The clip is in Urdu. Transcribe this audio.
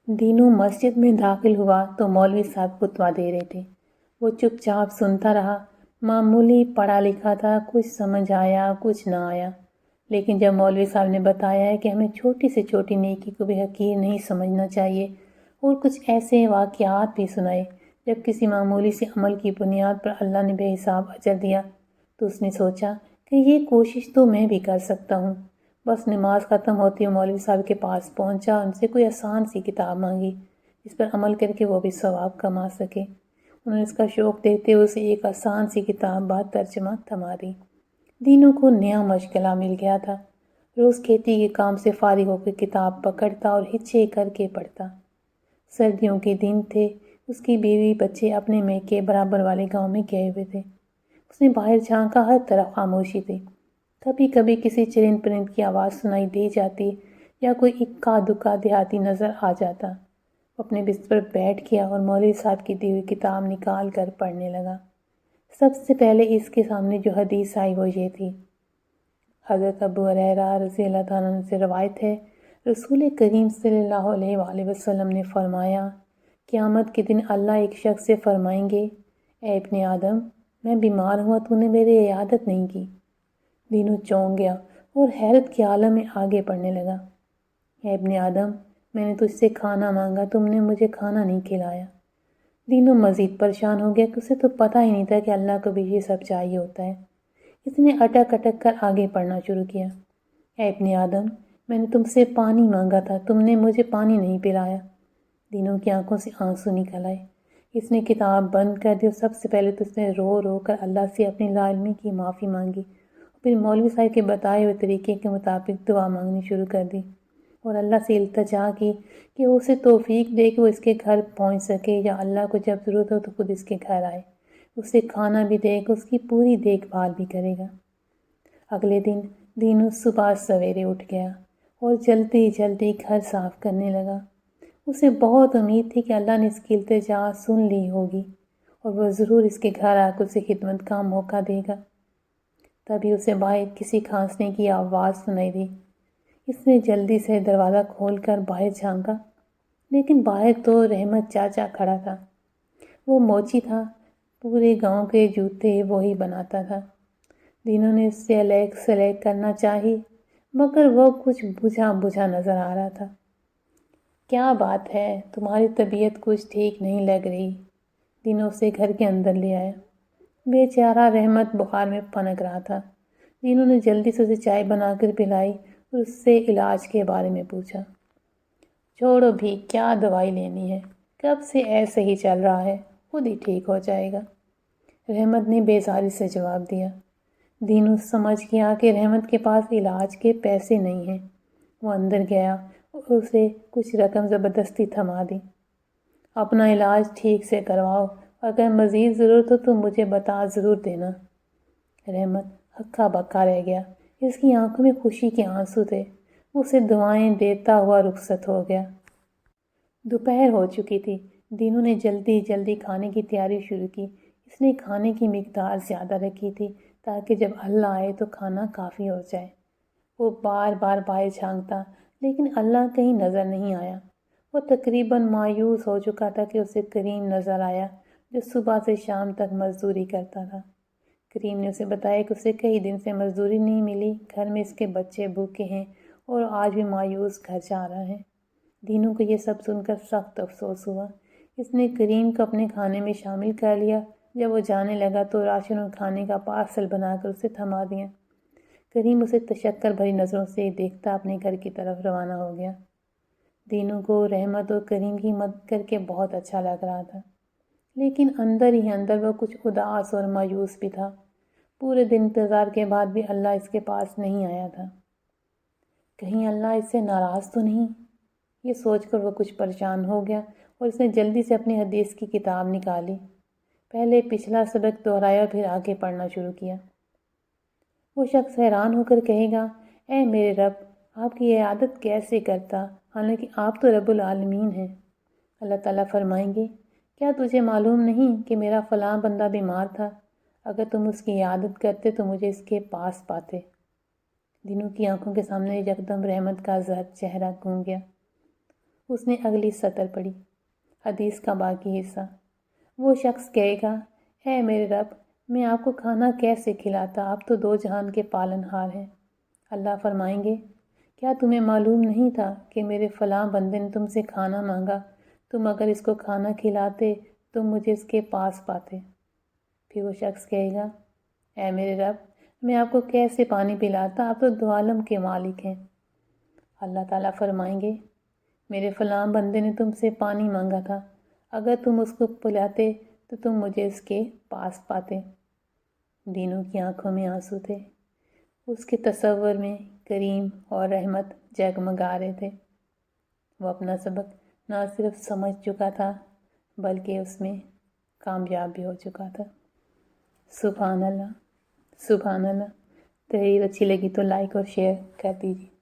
دینوں مسجد میں داخل ہوا تو مولوی صاحب خطبہ دے رہے تھے۔ وہ چپ چاپ سنتا رہا۔ معمولی پڑھا لکھا تھا، کچھ سمجھ آیا کچھ نہ آیا، لیکن جب مولوی صاحب نے بتایا ہے کہ ہمیں چھوٹی سے چھوٹی نیکی کو بھی حقیر نہیں سمجھنا چاہیے، اور کچھ ایسے واقعات بھی سنائے جب کسی معمولی سے عمل کی بنیاد پر اللہ نے بے حساب اجر دیا، تو اس نے سوچا کہ یہ کوشش تو میں بھی کر سکتا ہوں۔ بس نماز ختم ہوتی ہوئی مولوی صاحب کے پاس پہنچا، ان سے کوئی آسان سی کتاب مانگی جس پر عمل کر کے وہ بھی ثواب کما سکے۔ انہوں نے اس کا شوق دیکھتے ہوئے اسے ایک آسان سی کتاب بعد ترجمہ تھما دی۔ دینوں کو نیا مشغلہ مل گیا تھا۔ روز کھیتی کے کام سے فارغ ہو کے کتاب پکڑتا اور ہچے کر کے پڑھتا۔ سردیوں کے دن تھے، اس کی بیوی بچے اپنے میکے برابر والے گاؤں میں گئے ہوئے تھے۔ اس نے باہر جھانکا، ہر طرف خاموشی تھی۔ کبھی کبھی کسی چرند پرند کی آواز سنائی دے جاتی یا کوئی اکا دکا دیہاتی نظر آ جاتا۔ وہ اپنے بستر پر بیٹھ گیا اور مولوی صاحب کی دی ہوئی کتاب نکال کر پڑھنے لگا۔ سب سے پہلے اس کے سامنے جو حدیث آئی وہ یہ تھی۔ حضرت ابو ہریرہ رضی اللہ تعالیٰ عنہ سے روایت ہے، رسول کریم صلی اللہ علیہ وآلہ وسلم نے فرمایا، قیامت کے دن اللہ ایک شخص سے فرمائیں گے، اے ابن آدم، میں بیمار ہوا تو نے میری عیادت نہیں کی۔ دینوں چونک گیا اور حیرت کے عالم میں آگے پڑھنے لگا۔ اے ابن آدم، میں نے تجھ سے کھانا مانگا، تم نے مجھے کھانا نہیں کھلایا۔ دینوں مزید پریشان ہو گیا کہ اسے تو پتہ ہی نہیں تھا کہ اللہ کو بھی یہ سب چاہیے ہوتا ہے۔ اس نے اٹک اٹک کر آگے پڑھنا شروع کیا۔ اے ابن آدم، میں نے تم سے پانی مانگا تھا، تم نے مجھے پانی نہیں پلایا۔ دینوں کی آنکھوں سے آنسو نکل آئے۔ اس نے کتاب بند کر دی اور سب سے پہلے تو اس نے رو رو کر اللہ سے اپنی لا علمی کی معافی مانگی، پھر مولوی صاحب کے بتائے ہوئے طریقے کے مطابق دعا مانگنی شروع کر دی اور اللہ سے التجا کی کہ وہ اسے توفیق دے کہ وہ اس کے گھر پہنچ سکے، یا اللہ کو جب ضرورت ہو تو خود اس کے گھر آئے، اسے کھانا بھی دے گا، اس کی پوری دیکھ بھال بھی کرے گا۔ اگلے دن دینوں صبح سویرے اٹھ گیا اور جلدی جلدی گھر صاف کرنے لگا۔ اسے بہت امید تھی کہ اللہ نے اس کی التجا سن لی ہوگی اور وہ ضرور اس کے گھر آ کر اسے خدمت کا موقع دے گا۔ تبھی اسے باہر کسی کھانسنے کی آواز سنائی دی۔ اس نے جلدی سے دروازہ کھول کر باہر جھانکا، لیکن باہر تو رحمت چاچا کھڑا تھا۔ وہ موچی تھا، پورے گاؤں کے جوتے وہی بناتا تھا۔ دینوں نے اس سے الیک سلیک کرنا چاہی، مگر وہ کچھ بجھا بجھا نظر آ رہا تھا۔ کیا بات ہے، تمہاری طبیعت کچھ ٹھیک نہیں لگ رہی؟ دینوں اسے گھر کے اندر لے آیا۔ بیچارہ رحمت بخار میں پھنک رہا تھا۔ دینوں نے جلدی سے اسے چائے بنا کر پلائی اور اس سے علاج کے بارے میں پوچھا۔ چھوڑو بھی، کیا دوائی لینی ہے، کب سے ایسے ہی چل رہا ہے، خود ہی ٹھیک ہو جائے گا، رحمت نے بیزاری سے جواب دیا۔ دینوں سمجھ گیا کہ رحمت کے پاس علاج کے پیسے نہیں ہیں۔ وہ اندر گیا اور اسے کچھ رقم زبردستی تھما دی۔ اپنا علاج ٹھیک سے کرواؤ، اگر مزید ضرورت ہو تو مجھے بتا ضرور دینا۔ رحمت ہکا بکا رہ گیا۔ اس کی آنکھوں میں خوشی کے آنسو تھے۔ وہ اسے دعائیں دیتا ہوا رخصت ہو گیا۔ دوپہر ہو چکی تھی۔ دینوں نے جلدی جلدی کھانے کی تیاری شروع کی۔ اس نے کھانے کی مقدار زیادہ رکھی تھی تاکہ جب اللہ آئے تو کھانا کافی ہو جائے۔ وہ بار بار باہر جھانکتا، لیکن اللہ کہیں نظر نہیں آیا۔ وہ تقریباً مایوس ہو چکا تھا کہ اسے کریم نظر آیا، جو صبح سے شام تک مزدوری کرتا تھا۔ کریم نے اسے بتایا کہ اسے کئی دن سے مزدوری نہیں ملی، گھر میں اس کے بچے بھوکے ہیں اور آج بھی مایوس گھر جا رہا ہے۔ دینوں کو یہ سب سن کر سخت افسوس ہوا۔ اس نے کریم کو اپنے کھانے میں شامل کر لیا۔ جب وہ جانے لگا تو راشن اور کھانے کا پارسل بنا کر اسے تھما دیا۔ کریم اسے تشکر بھری نظروں سے دیکھتا اپنے گھر کی طرف روانہ ہو گیا۔ دینوں کو رحمت اور کریم کی مدد کر کے بہت اچھا لگ رہا تھا، لیکن اندر ہی اندر وہ کچھ اداس اور مایوس بھی تھا۔ پورے دن انتظار کے بعد بھی اللہ اس کے پاس نہیں آیا تھا۔ کہیں اللہ اس سے ناراض تو نہیں؟ یہ سوچ کر وہ کچھ پریشان ہو گیا اور اس نے جلدی سے اپنی حدیث کی کتاب نکالی۔ پہلے پچھلا سبق دہرایا، پھر آگے پڑھنا شروع کیا۔ وہ شخص حیران ہو کر کہے گا، اے میرے رب، آپ کی یہ عادت کیسے کرتا، حالانکہ آپ تو رب العالمین ہیں۔ اللہ تعالیٰ فرمائیں گے، کیا تجھے معلوم نہیں کہ میرا فلاں بندہ بیمار تھا؟ اگر تم اس کی عادت کرتے تو مجھے اس کے پاس پاتے۔ دینوں کی آنکھوں کے سامنے یکدم رحمت کا زہر چہرہ گھوم گیا۔ اس نے اگلی سطر پڑھی، حدیث کا باقی حصہ۔ وہ شخص کہے گا، اے میرے رب، میں آپ کو کھانا کیسے کھلاتا، آپ تو دو جہان کے پالن ہار ہیں۔ اللہ فرمائیں گے، کیا تمہیں معلوم نہیں تھا کہ میرے فلاں بندے نے تم سے کھانا مانگا، تم اگر اس کو کھانا کھلاتے تو مجھے اس کے پاس پاتے۔ پھر وہ شخص کہے گا، اے میرے رب، میں آپ کو کیسے پانی پلاتا، آپ تو دو عالم کے مالک ہیں۔ اللہ تعالیٰ فرمائیں گے، میرے فلاں بندے نے تم سے پانی مانگا تھا، اگر تم اس کو پلاتے تو تم مجھے اس کے پاس پاتے۔ دینوں کی آنکھوں میں آنسو تھے، اس کے تصور میں کریم اور رحمت جگمگا رہے تھے۔ وہ اپنا سبق نہ صرف سمجھ چکا تھا بلکہ اس میں کامیاب بھی ہو چکا تھا۔ سبحان اللہ، سبحان اللہ۔ تحریر اچھی لگی تو لائک اور شیئر کر دیجیے۔